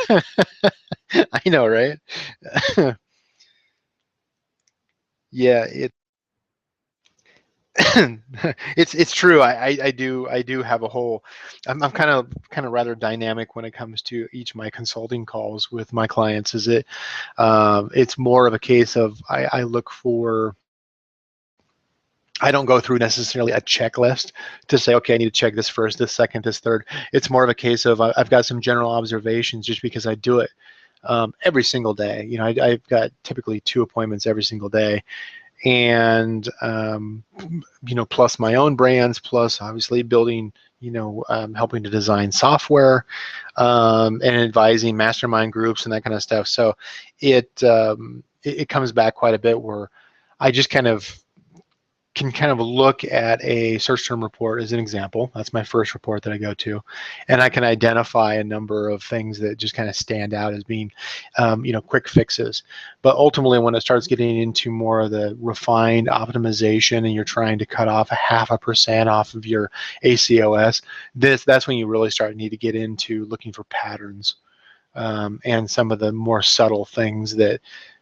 know, right? Yeah, it's true. I do have a whole. I'm kind of rather dynamic when it comes to each of my consulting calls with my clients. It's more of a case of I look for. I don't go through necessarily a checklist to say, okay, I need to check this first, this second, this third. It's more of a case of I've got some general observations just because I do it every single day. I've got typically 2 appointments every single day. And plus my own brands, plus obviously building, helping to design software and advising mastermind groups and that kind of stuff. So it comes back quite a bit where I just can look at a search term report as an example. That's my first report that I go to, and I can identify a number of things that just kind of stand out as being, quick fixes. But ultimately, when it starts getting into more of the refined optimization, and you're trying to cut off 0.5% off of your ACOS, that's when you really need to get into looking for patterns and some of the more subtle things that.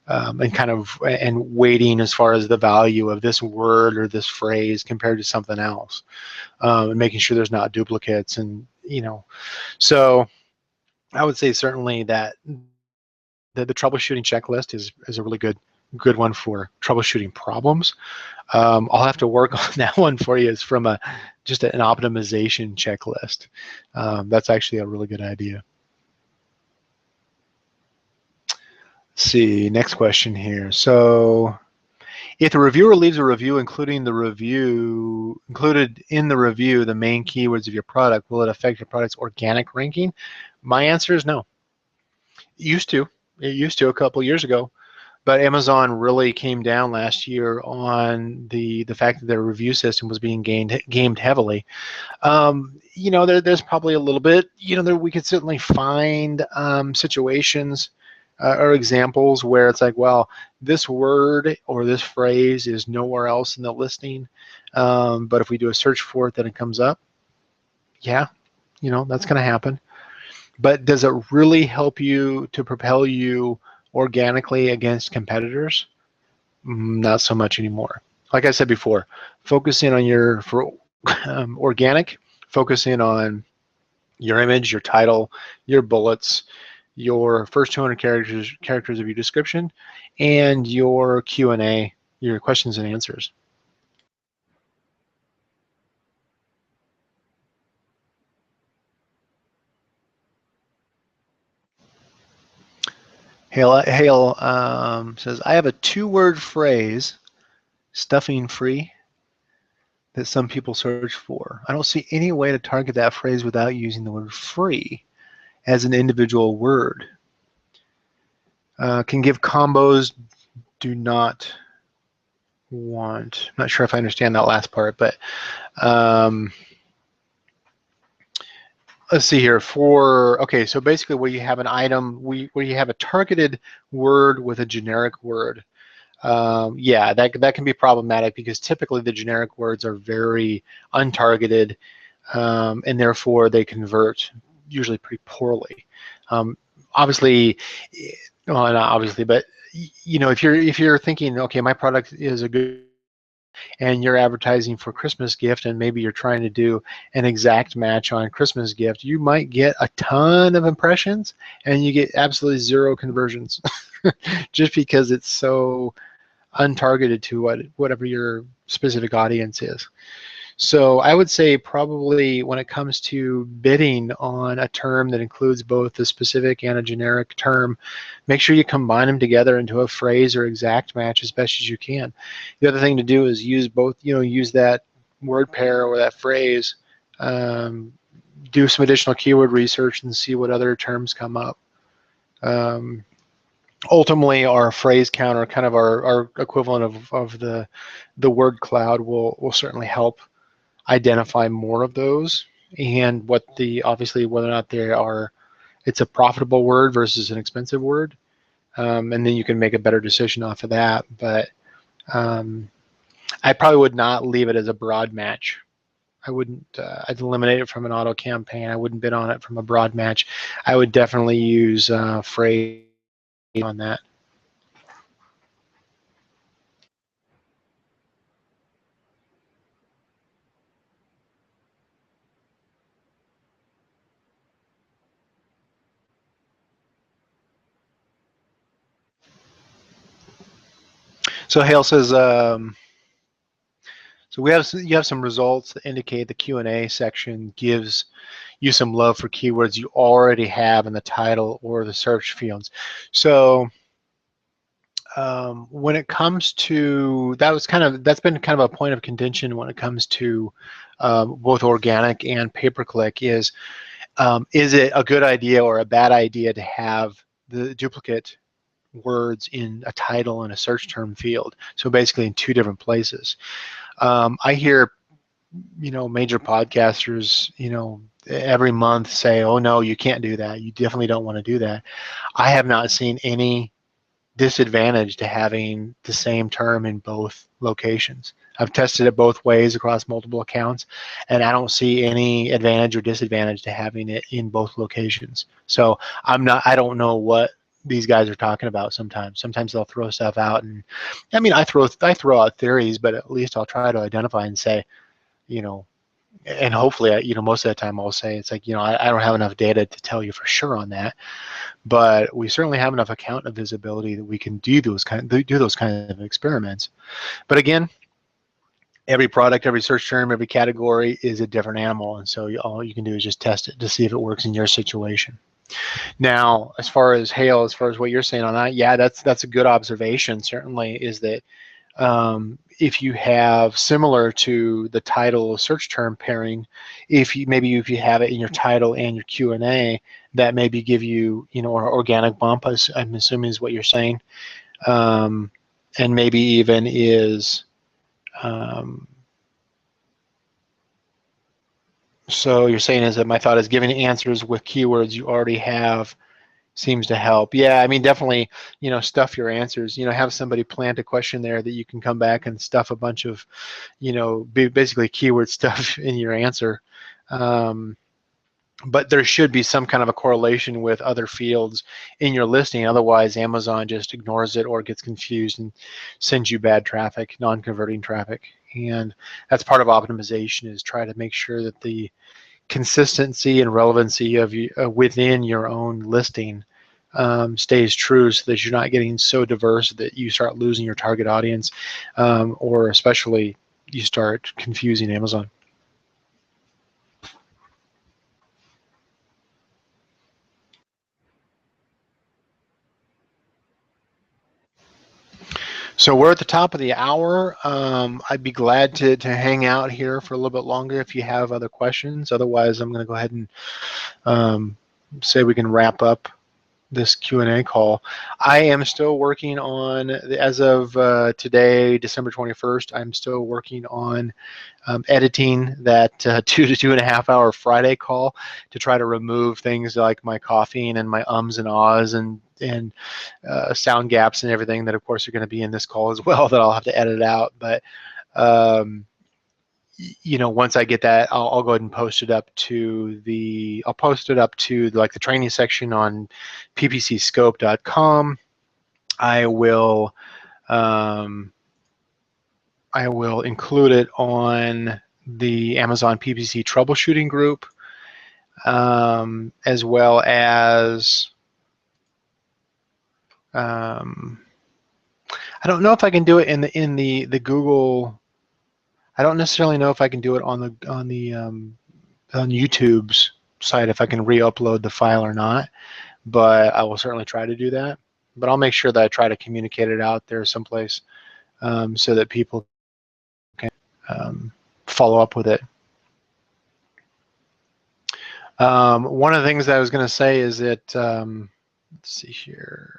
And weighting as far as the value of this word or this phrase compared to something else, and making sure there's not duplicates. And so I would say certainly that the troubleshooting checklist is a really good one for troubleshooting problems. I'll have to work on that one for you. It's from just an optimization checklist. That's actually a really good idea. See, next question here. So If the reviewer leaves a review included in the review the main keywords of your product, will it affect your product's organic ranking? My answer is no. It used to. It used to a couple years ago. But Amazon really came down last year on the fact that their review system was being gamed heavily. You know, there's probably a little bit, you know, we could certainly find situations or examples where it's like, well, this word or this phrase is nowhere else in the listing, but if we do a search for it, then it comes up. Yeah, you know, that's going to happen. But does it really help you to propel you organically against competitors? Not so much anymore. Like I said before, focus in on your, for organic, focus in on your image, your title, your bullets, your first 200 characters of your description, and your Q&A, your questions and answers. Hale says, I have a 2-word phrase, stuffing free, that some people search for. I don't see any way to target that phrase without using the word free as an individual word. Can give combos, do not want. I'm not sure if I understand that last part, but let's see here. Okay, so basically where you have an item, where you have a targeted word with a generic word, yeah, that can be problematic because typically the generic words are very untargeted, and therefore they convert usually pretty poorly. Obviously, well, not obviously, but you know, if you're thinking, okay, my product is a good, and you're advertising for Christmas gift, and maybe you're trying to do an exact match on Christmas gift, you might get a ton of impressions, and you get absolutely 0 conversions, just because it's so untargeted to whatever your specific audience is. So I would say probably when it comes to bidding on a term that includes both a specific and a generic term, make sure you combine them together into a phrase or exact match as best as you can. The other thing to do is use both, you know, use that word pair or that phrase, do some additional keyword research and see what other terms come up. Ultimately, our phrase counter, kind of our equivalent of the word cloud, will certainly help identify more of those, and obviously whether or not it's a profitable word versus an expensive word, and then you can make a better decision off of that. But I probably would not leave it as a broad match. I wouldn't. I'd eliminate it from an auto campaign. I wouldn't bid on it from a broad match. I would definitely use phrase on that. So Hale says, so you have some results that indicate the Q&A section gives you some love for keywords you already have in the title or the search fields. So when it comes to, that's been kind of a point of contention when it comes to both organic and pay-per-click is it a good idea or a bad idea to have the duplicate words in a title and a search term field? So basically in 2 different places. I hear, you know, major podcasters, you know, every month say, oh no, you can't do that. You definitely don't want to do that. I have not seen any disadvantage to having the same term in both locations. I've tested it both ways across multiple accounts, and I don't see any advantage or disadvantage to having it in both locations. So I don't know what these guys are talking about sometimes. Sometimes they'll throw stuff out, and I mean, I throw out theories, but at least I'll try to identify and say, you know, and hopefully, you know, most of the time I'll say, it's like, you know, I don't have enough data to tell you for sure on that, but we certainly have enough account of visibility that we can do those kind of experiments. But again, every product, every search term, every category is a different animal, and so all you can do is just test it to see if it works in your situation. Now, as far as Hale, as far as what you're saying on that, yeah, that's a good observation. Certainly, is that if you have, similar to the title search term pairing, if you have it in your title and your Q&A, that maybe give you, you know, an organic bump, as I'm assuming is what you're saying, and maybe even is, so you're saying is that my thought is giving answers with keywords you already have seems to help. Yeah, I mean, definitely, you know, stuff your answers, you know, have somebody plant a question there that you can come back and stuff a bunch of, you know, basically keyword stuff in your answer. But there should be some kind of a correlation with other fields in your listing. Otherwise, Amazon just ignores it or gets confused and sends you bad traffic, non-converting traffic. And that's part of optimization, is try to make sure that the consistency and relevancy of you within your own listing stays true, so that you're not getting so diverse that you start losing your target audience, or especially you start confusing Amazon. So we're at the top of the hour. I'd be glad to hang out here for a little bit longer if you have other questions. Otherwise, I'm going to go ahead and say we can wrap up this Q&A call. I am still working on, as of today, December 21st, I'm still working on editing that 2 to 2.5 hour Friday call to try to remove things like my coughing and my ums and ahs and sound gaps and everything that of course are going to be in this call as well, that I'll have to edit out. But you know, once I get that, I'll go ahead and post it up to the, I'll post it up to like the training section on ppcscope.com. I will include it on the Amazon PPC Troubleshooting group, as well as I don't know if I can do it in the Google. I don't necessarily know if I can do it on YouTube's site, if I can re-upload the file or not, but I will certainly try to do that. But I'll make sure that I try to communicate it out there someplace, so that people can follow up with it. One of the things that I was going to say is that, let's see here.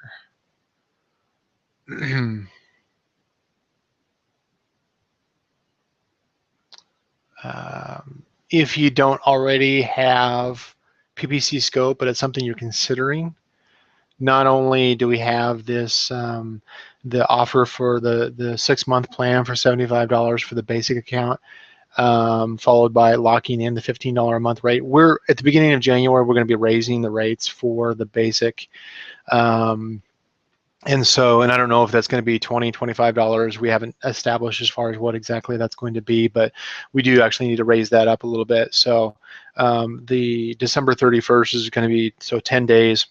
If you don't already have PPC Scope, but it's something you're considering, not only do we have this, the offer for the 6-month plan for $75 for the basic account, followed by locking in the $15 a month rate. We're at the beginning of January, we're going to be raising the rates for the basic. And so, and I don't know if that's going to be $20, $25. We haven't established as far as what exactly that's going to be, but we do actually need to raise that up a little bit. So the December 31st is going to be, so 10 days.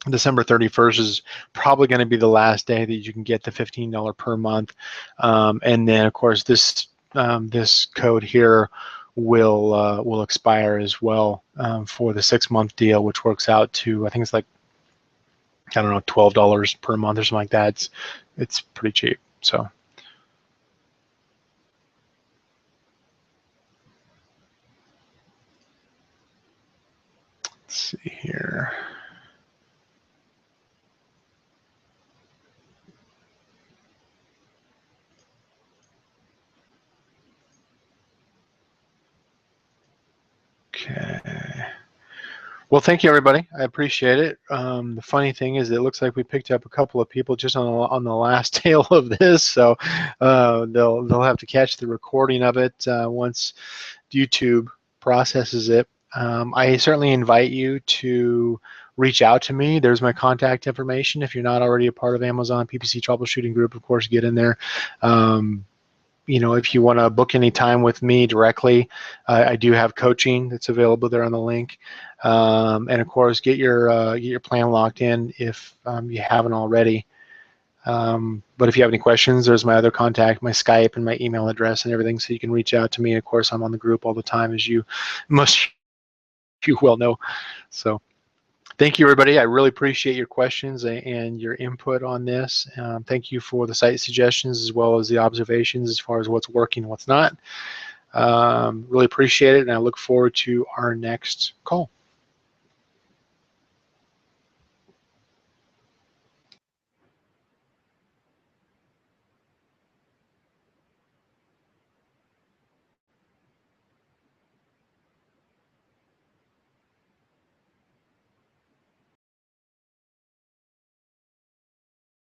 December 31st is probably going to be the last day that you can get the $15 per month. And then of course this this code here will expire as well for the 6-month deal, which works out to, I think it's like, I don't know, $12 per month or something like that. It's pretty cheap. So let's see here. Okay. Well, thank you, everybody. I appreciate it. The funny thing is, it looks like we picked up a couple of people just on the last tail of this, so they'll have to catch the recording of it once YouTube processes it. I certainly invite you to reach out to me. There's my contact information. If you're not already a part of Amazon PPC Troubleshooting Group, of course, get in there. You know, if you want to book any time with me directly, I do have coaching that's available there on the link. And of course, get your plan locked in if you haven't already. But if you have any questions, there's my other contact, my Skype and my email address and everything, so you can reach out to me. Of course, I'm on the group all the time, as you well know. So Thank you, everybody. I really appreciate your questions and your input on this. Thank you for the site suggestions as well as the observations as far as what's working and what's not. Really appreciate it, and I look forward to our next call.